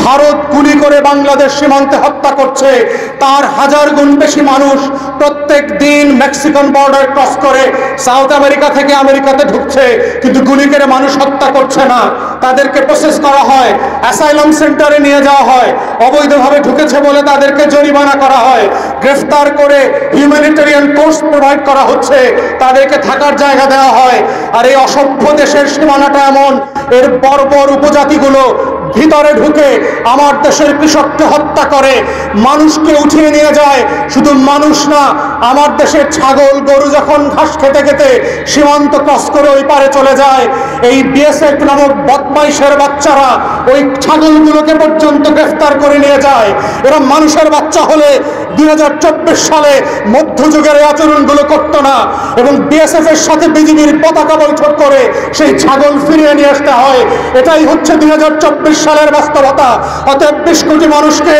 ভারত গুলি করে বাংলাদেশ সীমান্তে হত্যা করছে, তার হাজার গুণ বেশি মানুষ প্রত্যেক দিন মেক্সিকান বর্ডার ক্রস করে সাউথ আমেরিকা থেকে আমেরিকাতে ঢুকছে, কিন্তু গুলি করে মানুষ হত্যা করছে না। তাদেরকে প্রসেস করা হয়, অ্যাসাইলাম সেন্টারে নিয়ে যাওয়া হয়, অবৈধভাবে ঢুকেছে বলে তাদেরকে জরিমানা করা হয়, গ্রেফতার করে হিউম্যানিটেরিয়ান কোর্স প্রোভাইড করা হচ্ছে, তাদেরকে থাকার জায়গা দেওয়া হয়। আর এই অসভ্য দেশের সীমানাটা এমন, এর বর্বর উপজাতিগুলো ভিতরে ঢুকে আমার দেশের কৃষককে হত্যা করে, মানুষকে উঠিয়ে নিয়ে যায়। শুধু মানুষ না, আমার দেশের ছাগল গরু যখন ঘাস খেতে খেতে সীমান্ত ক্রস করে ওই পারে চলে যায়, এই বিএসএফ নামক বদমাইশের বাচ্চারা ওই ছাগলগুলোকে পর্যন্ত গ্রেফতার করে নিয়ে যায়। এরা মানুষের বাচ্চা হলে 2024 সালে মধ্যযুগের এই আচরণগুলো করতো না, এবং বিএসএফ এর সাথে বিজিবির পতাকা বৈঠক করে সেই ছাগল ফিরিয়ে নিয়ে আসতে হয়। এটাই হচ্ছে 2024 সালের বাস্তবতা। অতএব 20 কোটি মানুষকে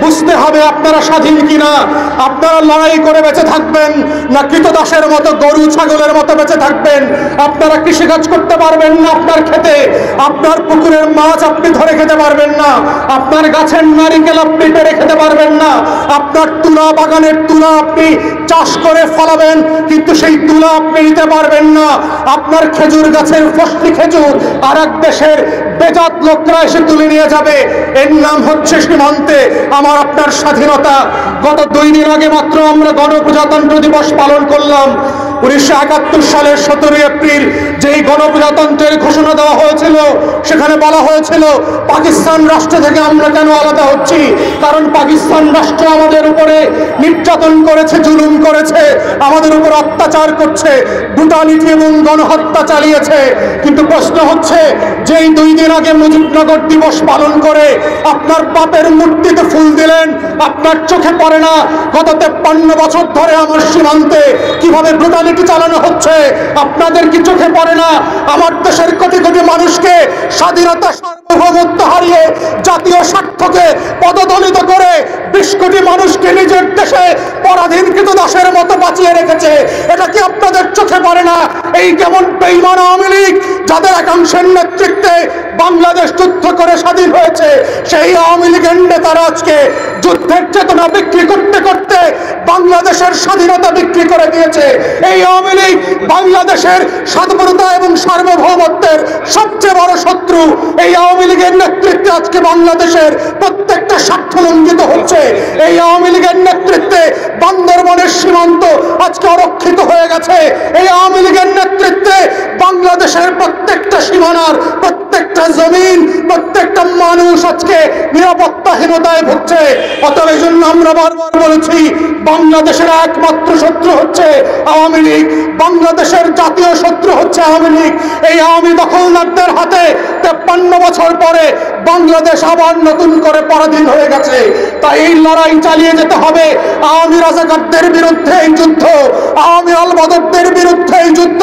বুঝতে হবে আপনারা স্বাধীন কিনা, আপনারা লড়াই করে বেঁচে থাকবেন না কৃতদাসের মতো গরু ছাগলের মতো বেঁচে থাকবেন। আপনারা কৃষিকাজ করতে পারবেন না আপনার খেতে, আপনার পুকুরের মাছ আপনি ধরে খেতে পারবেন না, আপনার গাছের নারিকেল আপনি পেড়ে খেতে পারবেন না, আপনার তুলা বাগানের তুলা আপনি চাষ করে ফলাবেন, কিন্তু সেই তুলা আপনি নিতে পারবেন না। আপনার খেজুর গাছের ফসলি খেজুর আর এক দেশের বেজাত লোকরা এসে তুলে নিয়ে যাবে। এর নাম হচ্ছে সীমান্তে আমার আপনার স্বাধীনতা। গত 2 দিন আগে মাত্র আমরা গণপ্রজাতন্ত্র দিবস পালন করলাম। 1971 সালের 17 এপ্রিল যেই গণপ্রজাতন্ত্রের ঘোষণা দেওয়া হয়েছিল, সেখানে বলা হয়েছিল পাকিস্তান রাষ্ট্র থেকে আমরা কেন আলাদা হচ্ছি, কারণ পাকিস্তান রাষ্ট্র আমাদের উপরে নির্যাতন করেছে, জুলুম করেছে, আমাদের উপর অত্যাচার করছে, ব্রুটালিটি এবং গণহত্যা চালিয়েছে। কিন্তু প্রশ্ন হচ্ছে, যেই 2 দিন আগে মুজিবনগর দিবস পালন করে আপনার বাপের মূর্তিতে ফুল দিলেন, আপনার চোখে পড়ে না গত 53 বছর ধরে আমার সীমান্তে কিভাবে ব্রুটালিটি চালানো হচ্ছে? আপনাদের কি চোখে পড়ে না আমার দেশের কোটি কোটি মানুষকে স্বাধীনতা সার্বভৌমত্ব হারিয়ে জাতীয় স্বার্থকে পদদলিত করে 20 কোটি মানুষকে নিজের দেশে পরাধীনকৃত দাসের মতো বাঁচিয়ে রেখেছে? এটা কি আপনাদের চোখে পড়ে না? এই কেমন বেঈমান আওয়ামী লীগ, যাদের একাংশের নেতৃত্বে বাংলাদেশ যুদ্ধ করে স্বাধীন হয়েছে, সেই আওয়ামী লীগের নেতারা আজকে যুদ্ধের চেতনা বিক্রি করতে করতে বাংলাদেশের স্বাধীনতা বিক্রি করে দিয়েছে। এই আওয়ামী লীগ বাংলাদেশের স্বাধীনতা এবং সার্বভৌমত্বের সবচেয়ে বড় শত্রু। এই আওয়ামী লীগের নেতৃত্বে আজকে বাংলাদেশের প্রত্যেকটা স্বার্থ লঙ্ঘিত হচ্ছে। এই আওয়ামী লীগের নেতৃত্বে বান্দরবনের সীমান্ত আজকে অরক্ষিত হয়ে গেছে। এই আওয়ামী লীগের নেতৃত্বে বাংলাদেশের প্রত্যেকটা সীমানার প্রত্যেকটা জমিন, প্রত্যেকটা মানুষ আজকে নিরাপত্তাহীনতায় ভুগছে। অতএব এই জন্য আমরা বারবার বলেছি, বাংলাদেশের একমাত্র শত্রু হচ্ছে আওয়ামী লীগ, বাংলাদেশের জাতীয় শত্রু হচ্ছে আওয়ামী লীগ। এই আওয়ামী দখলদারদের হাতে 53 বছর পরে বাংলাদেশ আবার নতুন করে পরাধীন হয়ে গেছে। তাই এই লড়াই চালিয়ে যেতে হবে। আওয়ামী রাজাকারদের বিরুদ্ধে এই যুদ্ধ, আওয়ামী আলবদরদের বিরুদ্ধে এই যুদ্ধ,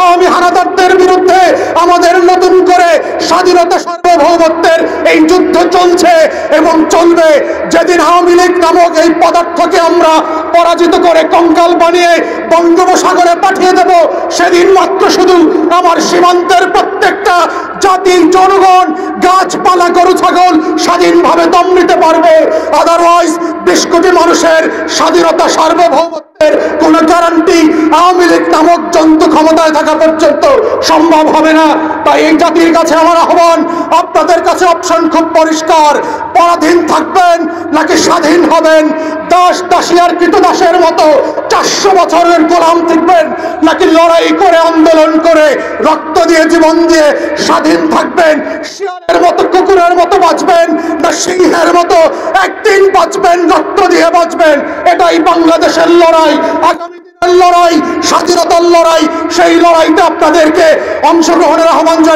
আওয়ামী হানাদারদের বিরুদ্ধে আমাদের নতুন করে স্বাধীনতা সার্বভৌমত্বের এই যুদ্ধ চলছে এবং চলবে। যেদিন আওয়ামী লীগ নামক এই পদার্থকে আমরা পরাজিত করে কঙ্কাল বানিয়ে বঙ্গোপসাগরে পাঠিয়ে দেব, সেদিন মাত্র শুধু আমার সীমান্তের প্রত্যেকটা জাতির জনগণ, গাছপালা, গরু ছাগল স্বাধীনভাবে দম নিতে পারবে। আদারওয়াইজ 20 কোটি মানুষের স্বাধীনতা সার্বভৌমত্বের কোনো গ্যারান্টি আওয়ামী লীগ নামক জন্তু ক্ষমতায় থাকা পর্যন্ত সম্ভব হবে না। তাই এই জাতির কাছে আমার আহ্বান, আপনাদের কাছে অপশন খুব পরিষ্কার, পরাধীন থাকবেন নাকি স্বাধীন হবেন? দাস দাসী আর কৃতদাসের মতো 400 বছরের গোলাম থাকবেন, নাকি লড়াই করে আন্দোলন করে রক্ত দিয়ে জীবন দিয়ে স্বাধীন থাকবেন? শিয়ালের মতো কুকুরের মতো বাঁচবেন না সিংহের মতো একদিন বাঁচবেন, রক্ত দিয়ে বাঁচবেন? এটাই বাংলাদেশের লড়াই, আগামী দিনের লড়াই, স্বাধীনতার লড়াই। সেই লড়াইতে আপনাদেরকে অংশগ্রহণের আহ্বান জানাই।